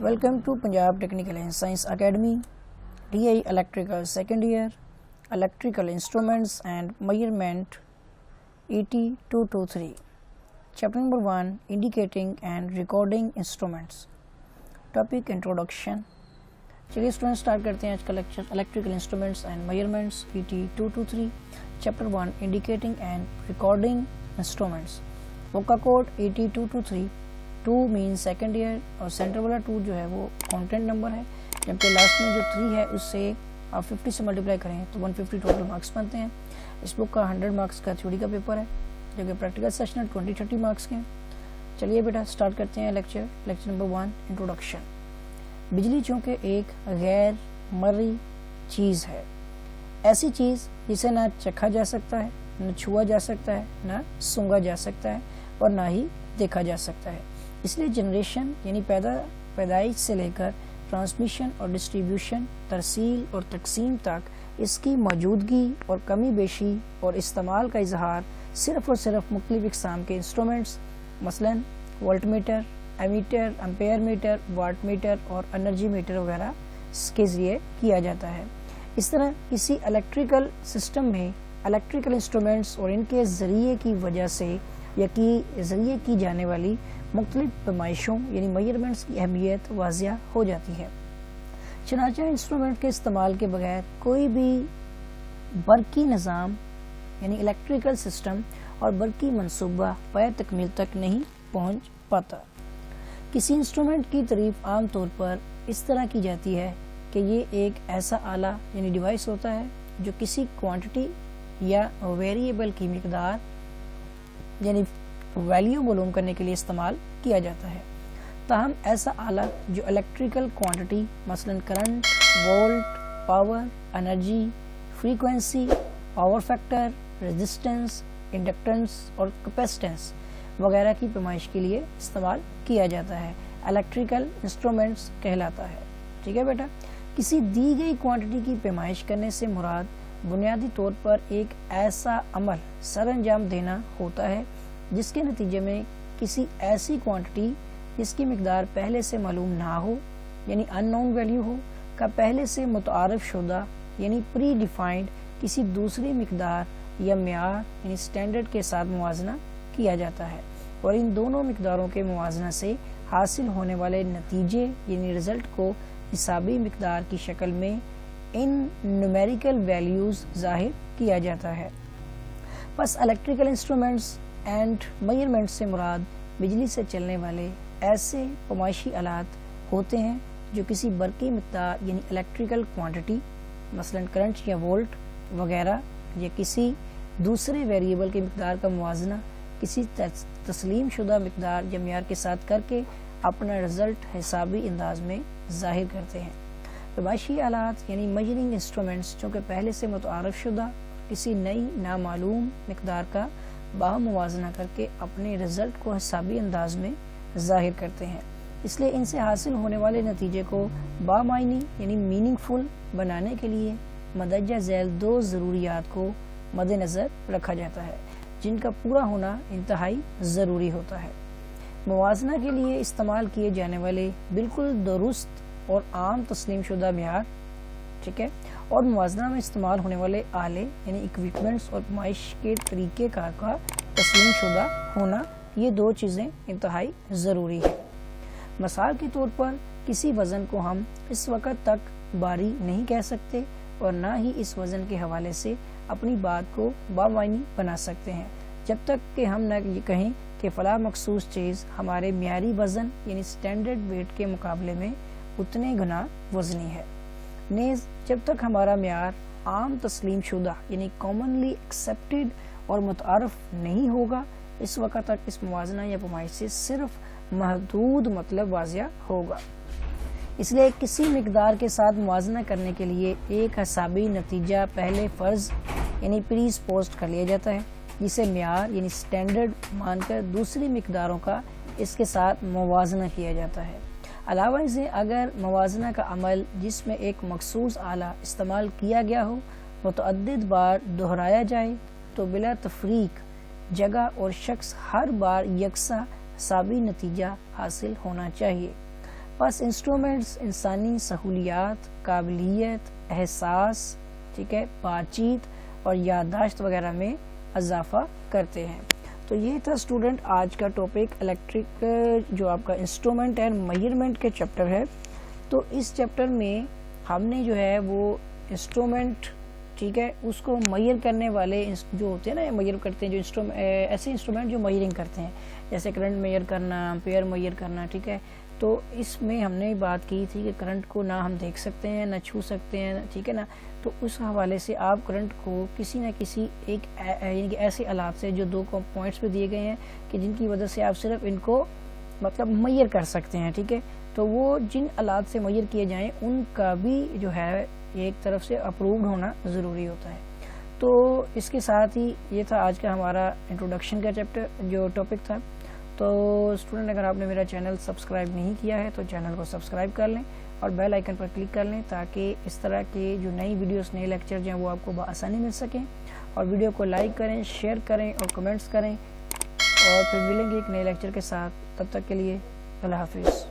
Welcome to Punjab Technical and Science Academy, DI Electrical Second Year, Electrical Instruments and Measurement, ET 223. Chapter number 1, Indicating and Recording Instruments. Topic Introduction. चलिए student start करते हैं आज का lecture electrical instruments and measurements ET 223 chapter 1 indicating and recording instruments. Book का code ET 223. 2 mean second year और centre वाला 2 जो है वो कंटेंट नंबर है, जबकि लास्ट में जो 3 है उससे आप 50 से मल्टीप्लाई करें तो 150 टोटल मार्क्स बनते हैं. इस बुक का 100 मार्क्स का थ्योरी का पेपर है, जबकि प्रैक्टिकल सेशन 20-30 मार्क्स के हैं. चलिए बेटा स्टार्ट करते हैं लेक्चर नंबर 1 इंट्रोडक्शन. बिजली चूँकि एक गैर मर्री चीज़ है, ऐसी चीज़ जिसे ना चखा जा सकता है, न छुआ जा सकता है, ना सूंघा जा सकता है और ना ही देखा जा सकता है. इसलिए जनरेशन यानी पैदाइश से लेकर ट्रांसमिशन और डिस्ट्रीब्यूशन, तरसील और तकसीम तक इसकी मौजूदगी और कमी बेशी और इस्तेमाल का इजहार सिर्फ़ और सिर्फ मुख्तलिफ इक़साम के इंस्ट्रूमेंट्स मसलन voltmeter, ammeter, ampere meter, watt meter और एनर्जी मीटर वगैरह के ज़रिए किया जाता है. इस तरह किसी इलेक्ट्रिकल सिस्टम में इलेक्ट्रिकल इंस्ट्रूमेंट्स और इनके ज़रिए की वजह से या कि ज़रिए की जाने वाली मुख्तलिफ पैमाइशों यानी मेजरमेंट्स की अहमियत वाज़िया हो जाती है. चनाचा इंस्ट्रूमेंट के इस्तेमाल के बगैर कोई भी बरकी निज़ाम यानी इलेक्ट्रिकल सिस्टम और बरकी मनसूबा पाए तकमील तक नहीं पहुँच पाता. किसी इंस्ट्रूमेंट की तारीफ आम तौर पर इस तरह की जाती है कि ये एक ऐसा आला यानी डिवाइस होता है जो किसी क्वांटिटी या वेरिएबल की मिकदार यानी वैल्यू मालूम करने के लिए इस्तेमाल किया जाता है. ताहम ऐसा आला जो इलेक्ट्रिकल क्वांटिटी मसलन current, volt, power, energy, frequency, power factor, resistance, inductance और कैपेसिटेंस वगैरह की पैमाइश के लिए इस्तेमाल किया जाता है, इलेक्ट्रिकल इंस्ट्रूमेंट्स कहलाता है. ठीक है बेटा. किसी दी गई क्वांटिटी की पैमाइश करने से मुराद बुनियादी तौर पर एक ऐसा अमल सर अंजाम देना होता है जिसके नतीजे में किसी ऐसी क्वांटिटी जिसकी मिकदार पहले से मालूम ना हो यानी अननोन वैल्यू हो का पहले से मुतारफ शुदा यानी प्री डिफाइंड किसी दूसरी मिकदार या म्यार यानी स्टैंडर्ड के साथ मुवाजना किया जाता है, और इन दोनों मिकदारों के मुवाजना से हासिल होने वाले नतीजे यानी रिजल्ट को हिसाबी मिकदार की शक्ल में इन न्यूमेरिकल वैल्यूज़ ज़ाहिर किया जाता है. बस इलेक्ट्रिकल इंस्ट्रूमेंट्स एंड मेजरमेंट्स से मुराद बिजली से चलने वाले ऐसे पैमाइशी आलात होते हैं जो किसी बरकी मिकदार यानी इलेक्ट्रिकल क्वांटिटी मसलन करंट या वोल्ट वगैरह या किसी दूसरे वेरिएबल की मिकदार का मुवाजना किसी तस्लीम शुदा मिकदार या म्यार के साथ करके अपना रिजल्ट हिसाबी अंदाज में ज़ाहिर करते हैं. पैमाइशी आलात यानी मेजरिंग इंस्ट्रूमेंट्स जो कि पहले से मुतारफ शुदा किसी नई नामालूम मिकदार का बामुवाजना करके अपने रिजल्ट को हिसाबी अंदाज में ज़ाहिर करते हैं. इसलिए इनसे हासिल होने वाले नतीजे को बामायनी यानी मीनिंगफुल बनाने के लिए मदरजा झैल 2 ज़रूरियात को मद्देनज़र रखा जाता है जिनका पूरा होना इंतहाई ज़रूरी होता है. मुवाजना के लिए इस्तेमाल किए जाने वाले बिल्कुल दुरुस्त और आम तस्लीम शुदा म्यार, ठीक है, और मुवाजना में इस्तेमाल होने वाले आले यानी इक्विपमेंट्स और पैमाइश के तरीके का तस्लीम शुदा होना, ये 2 चीज़ें इंतहाई ज़रूरी है. मिसाल के तौर पर किसी वज़न को हम इस वक्त तक बारी नहीं कह सकते और ना ही इस वज़न के हवाले से अपनी बात को बामायनी बना सकते हैं जब तक कि हम न ये कहें कि फ़ला मखसूस चीज़ हमारे म्यारी वज़न यानी स्टैंडर्ड वेट के मुकाबले में उतने गुना वज़नी है. नेज़ जब तक हमारा म्यार आम तस्लीम शुदा यानी कॉमनली एक्सेप्टेड और मुतारफ नहीं होगा, इस वक्त तक इस मुवाजना या पैमाइश से सिर्फ महदूद मतलब वाज़िया होगा. इसलिए किसी मिकदार के साथ मुवाजना करने के लिए एक हिसाबी नतीजा पहले फ़र्ज़ यानी प्रीसपोज्ड कर लिया जाता है जिसे म्यार यानी स्टैंडर्ड मानकर दूसरी मिकदारों का इसके साथ मुवाजना किया जाता है. अलावा इसे अगर मुवाजना का अमल जिसमें एक मखसूस आला इस्तेमाल किया गया हो मुतअद्दिद बार दोहराया जाए तो बिला तफरीक जगह और शख्स हर बार यकसा हिसाबी नतीजा हासिल होना चाहिए. بس انسٹرومنٹس انسانی سہولیات، قابلیت، احساس، ٹھیک ہے، بات چیت اور یادداشت وغیرہ میں اضافہ کرتے ہیں. تو یہ تھا اسٹوڈنٹ آج کا ٹاپک الیکٹرک جو آپ کا انسٹرومنٹ اینڈ میئرمنٹ کے چیپٹر ہے. تو اس چیپٹر میں ہم نے جو ہے وہ انسٹرومنٹ، ٹھیک ہے، اس کو میئر کرنے والے جو ہوتے ہیں نا، میئر کرتے ہیں جو ایسے انسٹرومنٹ جو میئرنگ کرتے ہیں، جیسے کرنٹ میئر کرنا، امپیئر میئر کرنا، ٹھیک ہے. تو اس میں ہم نے بات کی تھی کہ کرنٹ کو نہ ہم دیکھ سکتے ہیں نہ چھو سکتے ہیں، ٹھیک ہے نا. تو اس حوالے سے آپ کرنٹ کو کسی نہ کسی ایک یعنی کہ ایسے آلات سے جو 2 پوائنٹس پہ دیے گئے ہیں کہ جن کی وجہ سے آپ صرف ان کو مطلب میئر کر سکتے ہیں، ٹھیک ہے. تو وہ جن آلات سے میئر کیے جائیں ان کا بھی جو ہے ایک طرف سے اپرووڈ ہونا ضروری ہوتا ہے. تو اس کے ساتھ ہی یہ تھا آج کا ہمارا انٹروڈکشن کا چیپٹر جو ٹاپک تھا. تو اسٹوڈنٹ اگر آپ نے میرا چینل سبسکرائب نہیں کیا ہے تو چینل کو سبسکرائب کر لیں اور بیل آئیکن پر کلک کر لیں تاکہ اس طرح کے جو نئی ویڈیوز، نئے لیکچر جو ہیں وہ آپ کو بآسانی مل سکیں. اور ویڈیو کو لائک کریں، شیئر کریں اور کمنٹس کریں. اور پھر ملیں گے ایک نئے لیکچر کے ساتھ. تب تک کے لیے اللہ حافظ.